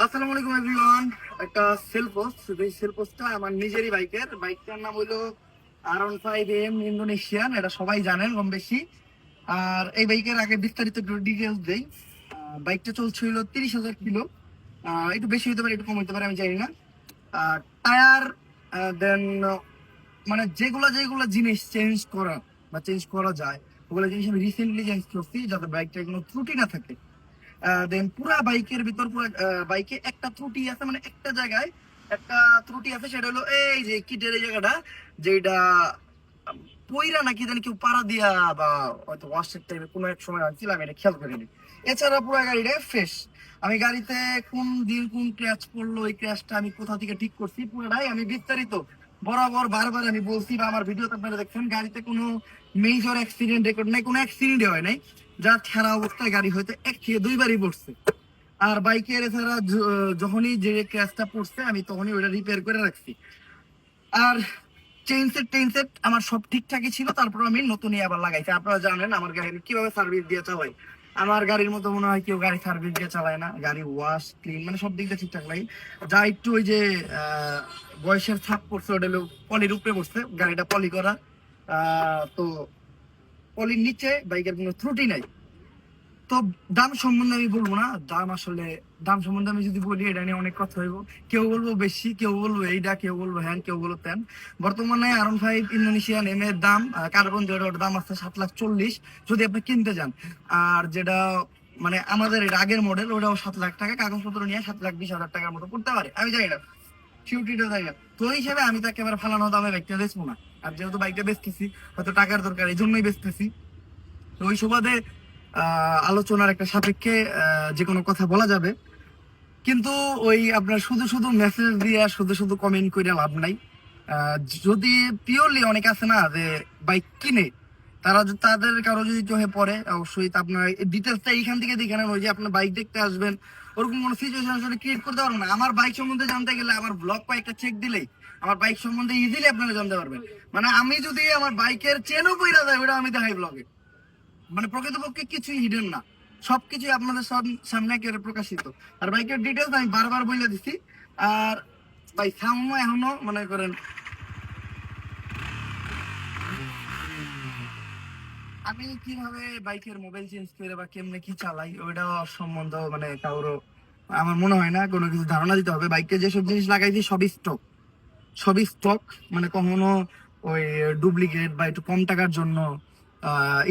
আসসালামু আলাইকুম এভরিওয়ান। একটা সেল পোস্ট, এই সেল পোস্টটা আমার নিজেরই বাইকটার নাম হলো R15M ইন্দোনেশিয়ান। এটা সবাই জানেন কম বেশি। আর এই বাইকের আগে বিস্তারিত একটু ডিটেলস দেই। বাইকটা চলছিল 30,000 কিলো। একটু বেশি হতে পারে, একটু কম হতে পারে, আমি জানি না। টায়ার, দেন মানে যেগুলা যেগুলা জিনিস চেঞ্জ করা বা চেঞ্জ করা যায়, ওগুলো জিনিস আমি রিসেন্টলি চেঞ্জ করছি যাতে বাইকটা কোনো ত্রুটি না থাকে। দেন পুরা বাইকের ভিতর পুরো বাইকে একটা ত্রুটি আছে, মানে একটা জায়গায় একটা ত্রুটি আছে, সেটা হলো এই যে কিটের এই জায়গাটা, যেটা পইরা নাকি জানি কেউ পাড়া দিয়া বা হয়তো ওয়াশের টাইপের কোনো এক সময় আনছিলাম, এটা খেয়াল করিনি। এছাড়া পুরো গাড়িটা ফ্রেশ। আমি গাড়িতে কোন দিন কোন ক্র্যাশ পড়লো, এই ক্র্যাশটা আমি কোথা থেকে ঠিক করছি পুরোটাই আমি বিস্তারিত বরাবর বারবার আমি বলছি, বা আমার ভিডিওতে আপনারা দেখছেন। গাড়িতে কোনো মেজর অ্যাক্সিডেন্ট রেকর্ড নাই, কোনো অ্যাক্সিডেন্ট হয় নাই। যা ছাড়া অবস্থায় গাড়ি হয়তো এক থেকে দুইবারই পড়ছে। আর বাইকের এছাড়া যখনই যে ক্র্যাশটা পড়ছে আমি তখনই ওটা রিপেয়ার করে রাখছি। আর চেইন সেট আমার সব ঠিকঠাকই ছিল, তারপর আমি নতুনই আবার লাগাইছি। আপনারা জানেন আমার গাড়ি কিভাবে সার্ভিস দিয়ে চালাই। আমার গাড়ির মতো মনে হয় কেউ গাড়ি সার্ভিস দিয়ে চালায় না। গাড়ি ওয়াশ ক্লিন মানে সব দিক দিয়ে ঠিকঠাক লাগে। যা একটু ওই যে বয়সের ছাপ পড়ছে, ওটা হলো পলির উপরে পড়ছে, গাড়িটা পলি করা। তো পলির নিচে বাইকের কোনো ত্রুটি নাই। তো দাম সম্বন্ধে আমি বলবো না, দাম সম্বন্ধে আমি যদি বলি এটা নিয়ে অনেক কথা হইব। কেউ বলবো বেশি, কেউ বলবো এইটা, কেউ বলবো হ্যান, কেউ বলবো তেন। বর্তমানে R15 ইন্দোনেশিয়ান এম এর দাম, কার্বন যেটার দাম আছে 7,40,000 যদি আপনি কিনতে যান। আর যেটা মানে আমাদের এর আগের মডেল, ওটাও 7 লাখ টাকা, কাগজপত্র নিয়ে 7,20,000 টাকার মতো পড়তে পারে, আমি জানি না, সিউরিটিটা জানি না। তো এই হিসাবে আমি তো একেবারে ফালানো দামে বাইকটা বেচবো না। আর যেহেতু বাইকটা বেচতেছি, হয়তো টাকার দরকার, এই জন্যই বেচতেছি। তো ওই সুবাদে আলোচনার একটা সাপেক্ষে যে কোনো কথা বলা যাবে। কিন্তু ওই আপনার শুধু শুধু মেসেজ দিয়ে শুধু শুধু কমেন্ট করে লাভ নাই। যদি পিওরলি অনেক আছে না যে বাইক কিনে, তাদের কারো যদি চোখে পড়ে, অবশ্যই তা আপনার ডিটেলসটা এইখান থেকে দেখে নেন। ওই যে আপনার বাইক দেখতে আসবেন, ওরকম কোনো সিচুয়েশন আসলে ক্রিয়েট করতে পারবেন না। আমার বাইক সম্বন্ধে জানতে গেলে আমার ব্লগ কয়েকটা চেক দিলেই আমার বাইক সম্বন্ধে ইজিলি আপনারা জানতে পারবেন। মানে আমি যদি আমার বাইকের চেনও কইরা যায়, ওটা আমি দেখাই ব্লগে। মানে প্রকৃতপক্ষে কিছুই হিডেন না, সবকিছুই আপনাদের সামনে একেবারে প্রকাশিত। আর বাইকের ডিটেলস আমি বারবার বলে দিছি। আর ভাই সামনে এখনো মনে করেন আমি কিভাবে বাইকের মোবাইল চেঞ্জ করে বা কেমনে কি চালাই ওইটা সম্বন্ধে মানে কারো আমার মনে হয় না কোনো কিছু ধারণা দিতে হবে। বাইকে যেসব জিনিস লাগাইছি সবই স্টক, মানে কখনো ওই ডুপ্লিকেট বা একটু কম টাকার জন্য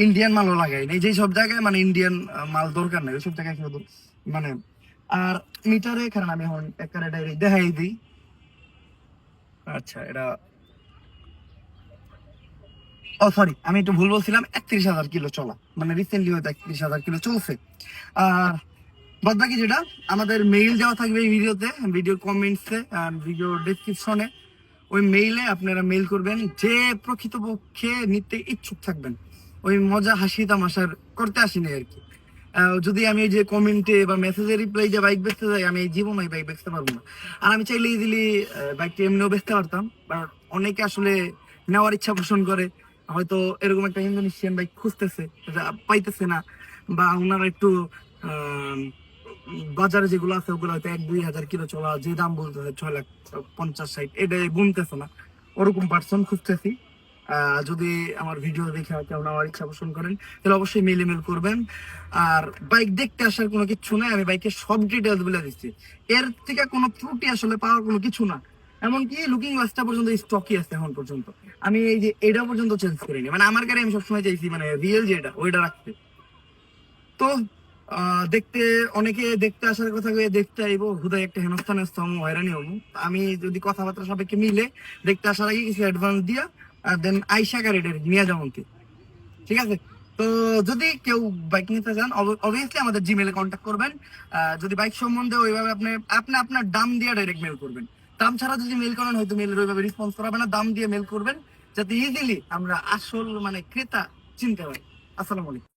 ইন্ডিয়ান মালও লাগাই নাই। যেই সব জায়গায় মানে ইন্ডিয়ান মাল দরকার নেই, ওইসব জায়গায় শুধু মানে। আর মিটারে কারণ আমি এখন একটা ডাইরেক্ট দেখাই দিই। আচ্ছা, এটা ও সরি, আমি একটু ভুল বলছিলাম, 31,000 কিলো চলা, মানে রিসেন্টলি হয়তো 31,000 কিলো চলছে। আর বাদ বাকি যেটা আমাদের মেইল দেওয়া থাকবে এই ভিডিওতে, ভিডিও কমেন্টসে আর ভিডিও ডেসক্রিপশনে। ওই মেইলে আপনারা মেইল করবেন যে প্রকৃতপক্ষে নিতে ইচ্ছুক থাকবেন। ওই মজা হাসি তামাশার করতে আসিনি আর কি। যদি আমি ওই যে কমেন্টে বা মেসেজে রিপ্লাই যে বাইক বেচতে যাই, আমি এই জীবনে বাইক বেচতে পারবো না। আর আমি চাইলে ইজিলি বাইকটা এমনিও বেচতে পারতাম, বাট অনেকে আসলে নেওয়ার ইচ্ছা পোষণ করে। হয়তো এরকম একটা ইন্দোনেশিয়ান বাইক খুঁজতেছে, পাইতেছে না, বা ওনারা একটু বাজারে যেগুলো আছে ওগুলো হয়তো 1-2 হাজার কিলো চলা, যে দাম বলতেছে 6,50,60, এটা গুনতেছে না। ওরকম পার্সন খুঁজতেছি। যদি আমার ভিডিও দেখে কেউ আমার ইচ্ছা পোষণ করেন, তাহলে অবশ্যই মেল করবেন। আর বাইক দেখতে আসার কোনো কিছু নাই, আমি বাইকের সব ডিটেলস বলে দিচ্ছি। এর থেকে কোনো ত্রুটি আসলে পাওয়ার কোনো কিছু না। এমনকি লুকিং গ্লাসটা পর্যন্ত স্টকই আছে এখন পর্যন্ত। আমি এই যে এটা পর্যন্ত চেঞ্জ করিনি, মানে আমার গাড়ি আমি সবসময় চাইছি মানে রিয়েল যেটা ওইটা রাখতে। তো দেখতে অনেকে দেখতে আসার কথা কয়ে দেখতে আইবো, হুদায় একটা হেনস্থানের স্তম হয়রানি হবো। আমি যদি কথাবার্তা সাপেক্ষে মিলে দেখতে আসার আগে কিছু অ্যাডভান্স দিয়া দেন আইসা গাড়িটা নিয়ে যাবো কি, ঠিক আছে? তো যদি কেউ বাইক নিতে চান, অবভিয়াসলি আমাদের জিমেলে কন্ট্যাক্ট করবেন। যদি বাইক সম্বন্ধে ওইভাবে আপনি আপনি আপনার দাম দিয়ে ডাইরেক্ট মেল করবেন। দাম ছাড়া যদি মেল করেন হয়তো মেলের ওইভাবে রেসপন্স করা হবে না। দাম দিয়ে মেল করবেন যাতে ইজিলি আমরা আসল মানে ক্রেতা চিনতে পারি। আসসালামু আলাইকুম।